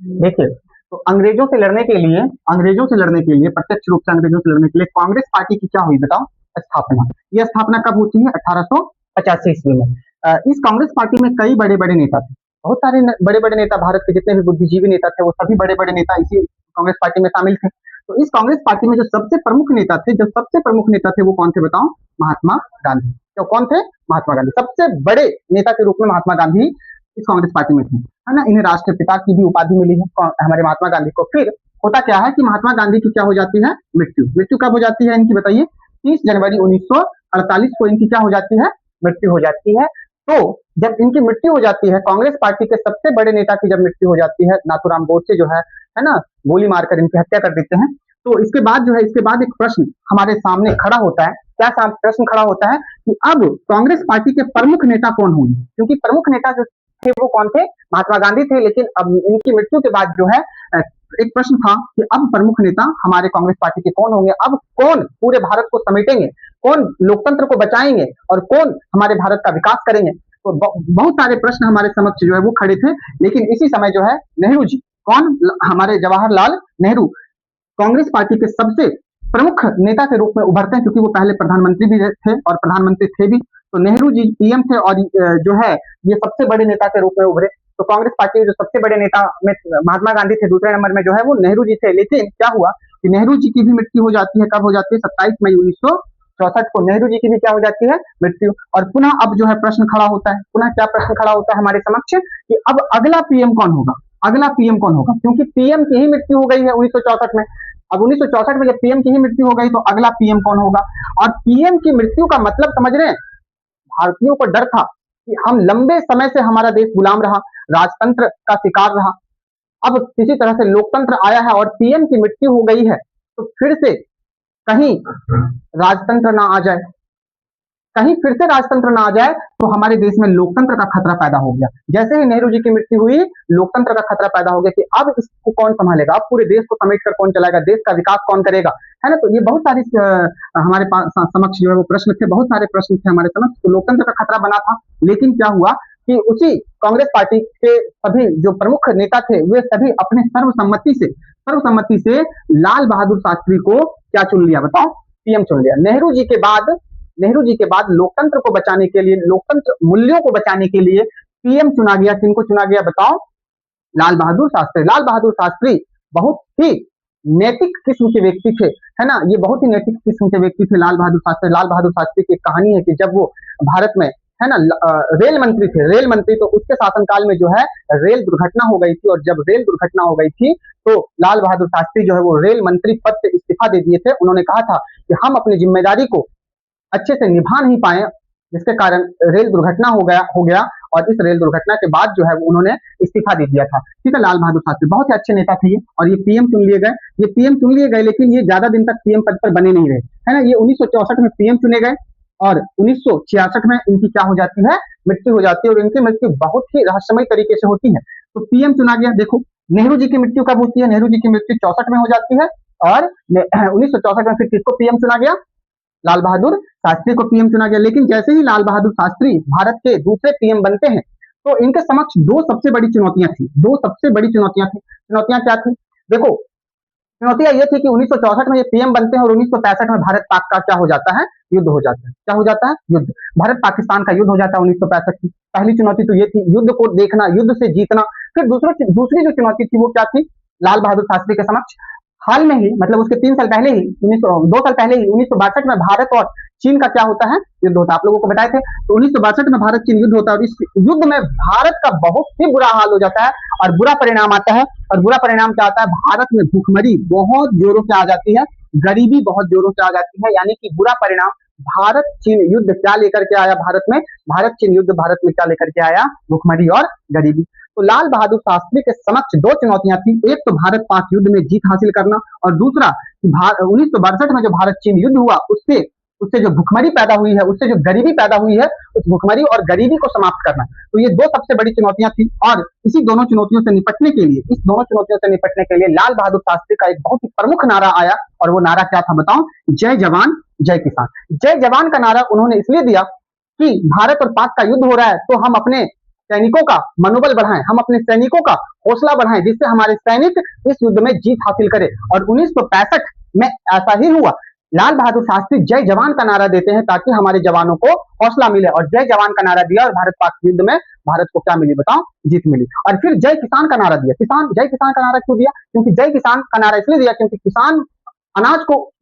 देखिए, तो अंग्रेजों से लड़ने के लिए प्रत्यक्ष रूप से अंग्रेजों से लड़ने के लिए कांग्रेस पार्टी की क्या हुई बताओ? स्थापना। यह स्थापना कब होती है? 1885 ईस्वी में। इस कांग्रेस पार्टी में कई बड़े-बड़े नेता थे। बहुत सारे बड़े-बड़े नेता, भारत के जितने भी बुद्धिजीवी नेता थे, वो सभी बड़े-बड़े नेता इसी कांग्रेस पार्टी में शामिल थे। तो इस कांग्रेस पार्टी में जो सबसे प्रमुख नेता थे वो कौन थे बताओ? महात्मा गांधी। तो कौन थे? महात्मा गांधी। सबसे बड़े नेता के रूप में महात्मा गांधी इस कांग्रेस पार्टी में थे, है ना? इन्हें राष्ट्रपिता की भी उपाधि मिली है हमारे महात्मा गांधी को। फिर होता क्या है कि महात्मा गांधी की क्या हो जाती है? मृत्यु। मृत्यु कब हो जाती है इनकी बताइए? 30 जनवरी 1948 को इनकी क्या हो जाती है? मृत्यु हो जाती है। तो जब इनकी मृत्यु हो जाती है, कांग्रेस पार्टी के सबसे बड़े नेता की जब मृत्यु हो जाती है, नाथूराम गोडसे जो है ना, गोली मारकर इनकी हत्या कर देते हैं। तो इसके बाद एक प्रश्न हमारे सामने खड़ा होता है। क्या प्रश्न खड़ा होता है कि अब कांग्रेस पार्टी के प्रमुख नेता कौन होंगे? क्योंकि प्रमुख नेता जो थे वो कौन थे? महात्मा गांधी थे। लेकिन अब इनकी मृत्यु के बाद जो है एक प्रश्न था कि अब प्रमुख नेता हमारे कांग्रेस पार्टी के कौन होंगे? अब कौन पूरे भारत को समेटेंगे? कौन लोकतंत्र को बचाएंगे? और कौन हमारे भारत का विकास करेंगे? तो बहुत सारे प्रश्न हमारे समक्ष जो है वो खड़े थे। लेकिन इसी समय जो है नेहरू जी, कौन? हमारे जवाहरलाल नेहरू कांग्रेस पार्टी के सबसे प्रमुख नेता के रूप में उभरते हैं, क्योंकि वो पहले प्रधानमंत्री भी थे और प्रधानमंत्री थे भी। तो नेहरू जी पीएम थे और जो है ये सबसे बड़े नेता के रूप में उभरे। तो कांग्रेस पार्टी के जो सबसे बड़े नेता में महात्मा गांधी थे, दूसरे नंबर में जो है वो नेहरू जी थे। लेकिन क्या हुआ कि नेहरू जी की भी मृत्यु हो जाती है। कब हो जाती है? 27 मई 1964 को नेहरू जी की भी क्या हो जाती है? मृत्यु। और पुनः अब जो है प्रश्न खड़ा होता है, पुनः क्या प्रश्न खड़ा होता है हमारे समक्ष कि अब अगला पीएम कौन होगा? अगला पीएम कौन होगा? क्योंकि पीएम की ही मृत्यु हो गई है 1964 में। अब 1964 में जब पीएम की ही मृत्यु हो गई तो अगला पीएम कौन होगा? और पीएम की मृत्यु का मतलब समझ रहे हैं? भारतीयों को डर था कि हम लंबे समय से हमारा देश गुलाम रहा, राजतंत्र का शिकार रहा। अब किसी तरह से लोकतंत्र आया है और पीएम की मृत्यु हो गई है, तो फिर से कहीं राजतंत्र ना आ जाए, कहीं फिर से राजतंत्र ना आ जाए तो हमारे देश में लोकतंत्र का खतरा पैदा हो गया। जैसे ही नेहरू जी की मृत्यु हुई, लोकतंत्र का खतरा पैदा हो गया कि अब इसको कौन संभालेगा? अब पूरे देश को समेट कर कौन चलाएगा? देश का विकास कौन करेगा? है ना? तो ये बहुत सारी हमारे पास समक्ष जो है वो प्रश्न थे, बहुत सारे प्रश्न थे हमारे समक्ष। तो लोकतंत्र का खतरा बना था। लेकिन क्या हुआ कि उसी कांग्रेस पार्टी के सभी जो प्रमुख नेता थे वे सभी अपने सर्वसम्मति से लाल बहादुर शास्त्री को क्या चुन लिया बताओ? पीएम चुन लिया। नेहरू जी के बाद लोकतंत्र को बचाने के लिए, लोकतंत्र मूल्यों को बचाने के लिए पीएम चुना गया। किनको चुना गया बताओ? लाल बहादुर शास्त्री। लाल बहादुर शास्त्री बहुत ही नैतिक किस्म के व्यक्ति थे, है ना? ये बहुत ही नैतिक किस्म के व्यक्ति थे लाल बहादुर शास्त्री। लाल बहादुर शास्त्री की कहानी है कि जब वो भारत में, है ना, रेल मंत्री थे, रेल मंत्री, तो उसके शासनकाल में जो है रेल दुर्घटना हो गई थी। और जब रेल दुर्घटना हो गई थी तो लाल बहादुर शास्त्री जो है वो रेल मंत्री पद से इस्तीफा दे दिए थे। उन्होंने कहा था कि हम अपनी जिम्मेदारी को अच्छे से निभा नहीं पाए, जिसके कारण रेल दुर्घटना हो गया। और इस रेल दुर्घटना के बाद जो है उन्होंने इस्तीफा दे दिया था। ठीक है, लाल बहादुर शास्त्री बहुत ही अच्छे नेता थे ये, और ये पीएम चुन लिए गए। लेकिन ये ज्यादा दिन तक पीएम पद पर बने नहीं रहे, है ना? ये 1964 में पीएम चुने गए और 1966 में इनकी क्या हो जाती है? मृत्यु हो जाती है। और इनकी मृत्यु बहुत ही रहस्यमय तरीके से होती है। तो पीएम चुना गया। देखो नेहरू जी की मृत्यु कब होती है? नेहरू जी की मृत्यु 64 में हो जाती है। और 1964 में फिर किसको पीएम चुना गया? लाल बहादुर शास्त्री को पीएम चुना गया। लेकिन जैसे ही लाल बहादुर शास्त्री भारत के दूसरे पीएम बनते हैं तो इनके समक्ष दो सबसे बड़ी चुनौतियां थी। चुनौतियां क्या थी? देखो, चुनौतियां ये थी कि 1964 में ये पीएम बनते हैं और 1965 में भारत पाक का क्या हो जाता है? युद्ध हो जाता है। क्या हो जाता है? युद्ध। भारत पाकिस्तान का युद्ध हो जाता है 1965 की। पहली चुनौती तो ये थी, युद्ध को देखना, युद्ध से जीतना। फिर दूसरी जो चुनौती थी वो क्या थी लाल बहादुर शास्त्री के समक्ष? हाल में ही, मतलब उसके 3 साल पहले ही, 2 साल पहले ही 1962 में भारत और चीन का क्या होता है? युद्ध होता है। आप लोगों को बताए थे। तो 1962 में भारत चीन युद्ध होता है और इस युद्ध में भारत का बहुत ही बुरा हाल हो जाता है और बुरा परिणाम आता है। और बुरा परिणाम क्या आता है? भारत में भूखमरी बहुत जोरों से आ जाती है, गरीबी बहुत जोरों से आ जाती है। यानी कि बुरा परिणाम भारत चीन युद्ध क्या लेकर के आया भारत में? भारत चीन युद्ध भारत में क्या लेकर के आया? भूखमरी और गरीबी। तो लाल बहादुर शास्त्री के समक्ष दो चुनौतियां थी। एक तो भारत पाक युद्ध में जीत हासिल करना, और दूसरा 1962 में जो भारत चीन युद्ध हुआ उससे जो भुखमरी पैदा हुई है, उससे जो गरीबी पैदा हुई है, उस भुखमरी और गरीबी को समाप्त करना। तो ये दो सबसे बड़ी चुनौतियां थी। और इस दोनों चुनौतियों से निपटने के लिए लाल बहादुर शास्त्री का एक बहुत ही प्रमुख नारा आया। और वो नारा क्या था बताओ? जय जवान जय किसान। जय जवान का नारा उन्होंने इसलिए दिया कि भारत और पाक का युद्ध हो रहा है, तो हम अपने सैनिकों का मनोबल बढ़ाएं, हम अपने सैनिकों का हौसला बढ़ाएं, जिससे हमारे सैनिक इस युद्ध में जीत हासिल करें। और 1965 में ऐसा ही हुआ। लाल बहादुर शास्त्री जय जवान का नारा देते हैं ताकि हमारे जवानों को हौसला मिले, और जय जवान का नारा दिया और भारत पाक युद्ध में भारत को क्या मिली बताओ? जीत मिली। और फिर जय किसान का नारा दिया। जय किसान का नारा क्यों दिया? क्योंकि जय किसान का नारा इसलिए दिया क्योंकि किसान अनाज को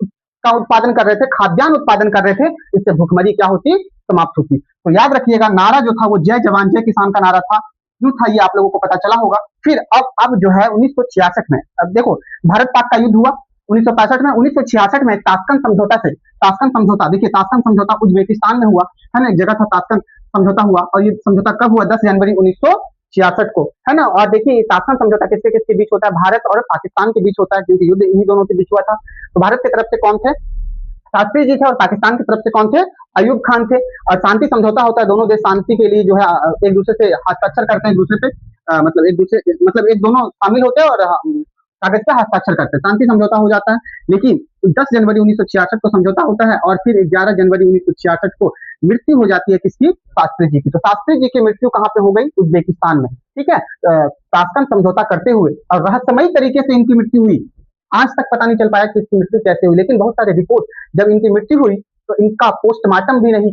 का उत्पादन कर रहे थे, खाद्यान्न उत्पादन कर रहे थे, इससे भूखमरी क्या होती? समाप्त होती। तो याद रखिएगा, नारा जो था वो जय जवान जय किसान का नारा था। क्यों था ये आप लोगों को पता चला होगा। फिर अब जो है 1966 में, अब देखो भारत पाक का युद्ध हुआ 1965 में। 1966 में ताशकंद समझौता से, ताशकंद समझौता, देखिए ताशकंद समझौता उज्बेकिस्तान में हुआ है ना, एक जगह था ताशकंद समझौता हुआ। और ये समझौता कब हुआ? 10 जनवरी 1966 को, है ना। और देखिए ताशकंद समझौता किसके किसके बीच होता है? भारत और पाकिस्तान के बीच होता है, क्योंकि युद्ध इन्हीं दोनों के बीच हुआ था। तो भारत की तरफ से कौन थे? शास्त्री जी थे, और पाकिस्तान की तरफ से कौन थे? अयूब खान थे। और शांति समझौता होता है, दोनों देश शांति के लिए जो है एक दूसरे से हस्ताक्षर करते हैं, एक दूसरे पे मतलब एक दोनों शामिल होते हैं और कागज पे हस्ताक्षर करते हैं, शांति समझौता हो जाता है। लेकिन 10 जनवरी 1966 को समझौता होता है, और फिर 11 जनवरी 1966 को मृत्यु हो जाती है किसकी? शास्त्री जी की। तो शास्त्री जी की मृत्यु कहाँ पे हो गई? उज्बेकिस्तान में, ठीक है। ताशकंद समझौता करते हुए, और रहस्यमयी तरीके से इनकी मृत्यु हुई। आज तक पता नहीं चल पाया कि इसकी मृत्यु कैसे हुई, लेकिन बहुत सारे रिपोर्ट, जब इनकी मृत्यु हुई तो इनका पोस्टमार्टम भी नहीं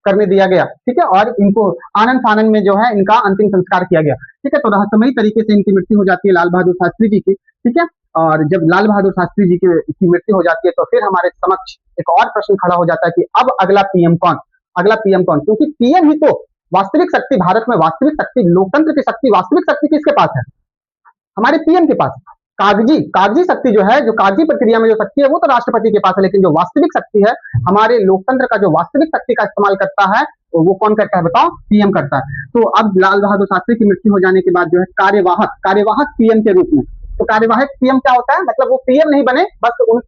करने दिया गया, ठीक है। और इनको आनंद फानन में जो है इनका अंतिम संस्कार किया गया, ठीक है। तो रहस्यमयी तरीके से इनकी मृत्यु हो जाती है लाल बहादुर शास्त्री जी की, ठीक है। और जब लाल बहादुर शास्त्री जी की मृत्यु हो जाती है तो फिर हमारे समक्ष एक और प्रश्न खड़ा हो जाता है कि अब अगला पीएम कौन? अगला पीएम कौन? क्योंकि पीएम ही तो वास्तविक शक्ति, भारत में वास्तविक शक्ति, लोकतंत्र की शक्ति, वास्तविक शक्ति किसके पास है? हमारे पीएम के पास। कागजी शक्ति जो है, जो कागजी प्रक्रिया में जो शक्ति है वो तो राष्ट्रपति के पास है, लेकिन जो वास्तविक शक्ति है, हमारे लोकतंत्र का जो वास्तविक शक्ति का इस्तेमाल करता है वो कौन करता है बताओ? पीएम करता है। तो अब लाल बहादुर शास्त्री की मृत्यु हो जाने के बाद जो है कार्यवाहक पीएम के रूप में, तो कार्यवाहक पीएम क्या होता है? मतलब वो पीएम नहीं बने, बस उन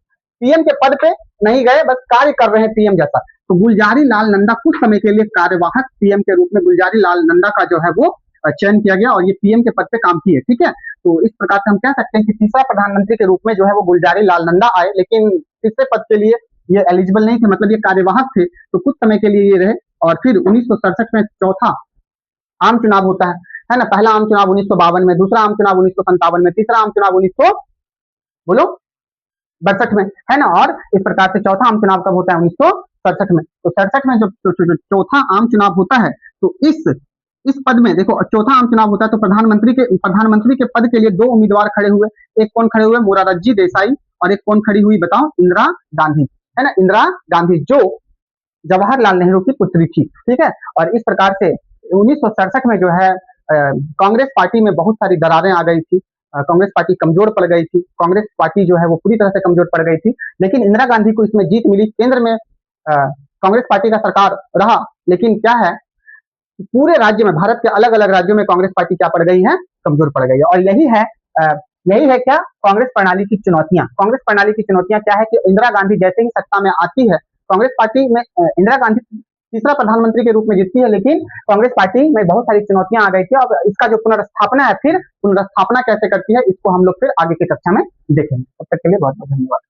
पीएम के पद पे नहीं गए, बस कार्य कर रहे हैं पीएम जैसा। तो गुलजारी लाल नंदा कुछ समय के लिए कार्यवाहक पीएम के रूप में गुलजारी लाल नंदा का जो है वो चयन किया गया, और ये पीएम के पद पे काम किए, ठीक है। तो इस प्रकार से हम कह सकते हैं कि तीसरा प्रधानमंत्री के रूप में जो है वो गुलजारी लाल नंदा आए, लेकिन तीसरे पद के लिए ये एलिजिबल नहीं थे, मतलब ये कार्यवाहक थे, तो कुछ समय के लिए ये रहे। और फिर 1967 में चौथा आम चुनाव होता है ना। पहला आम चुनाव 1952 में, दूसरा आम चुनाव 1957 में, तीसरा आम चुनाव 1962 में, है ना। और इस प्रकार से चौथा आम चुनाव कब होता है? 1967 में। तो 67 में जो चौथा आम चुनाव होता है, तो इस पद में देखो, चौथा आम चुनाव होता है तो प्रधानमंत्री के पद के लिए 2 उम्मीदवार खड़े हुए। एक कौन खड़े हुए? मोरारजी देसाई, और एक कौन खड़ी हुई बताओ? इंदिरा गांधी, है ना। इंदिरा गांधी जो जवाहरलाल नेहरू की पुत्री थी, ठीक है। और इस प्रकार से 1967 में जो है कांग्रेस पार्टी में बहुत सारी दरारें आ गई थी, कांग्रेस पार्टी कमजोर पड़ गई थी, कांग्रेस पार्टी जो है वो पूरी तरह से कमजोर पड़ गई थी। लेकिन इंदिरा गांधी को इसमें जीत मिली, केंद्र में कांग्रेस पार्टी का सरकार रहा, लेकिन क्या है, पूरे राज्य में, भारत के अलग अलग राज्यों में कांग्रेस पार्टी क्या पड़ गई है? कमजोर पड़ गई है। और यही है क्या? कांग्रेस प्रणाली की चुनौतियां। कांग्रेस प्रणाली की चुनौतियां क्या है कि इंदिरा गांधी जैसे ही सत्ता में आती है, कांग्रेस पार्टी में इंदिरा गांधी तीसरा प्रधानमंत्री के रूप में जीतती है, लेकिन कांग्रेस पार्टी में बहुत सारी चुनौतियां आ गई थी। अब इसका जो पुनर्स्थापना है, फिर पुनर्स्थापना कैसे करती है, इसको हम लोग फिर आगे की कक्षा में देखेंगे। तब तक के लिए बहुत बहुत धन्यवाद।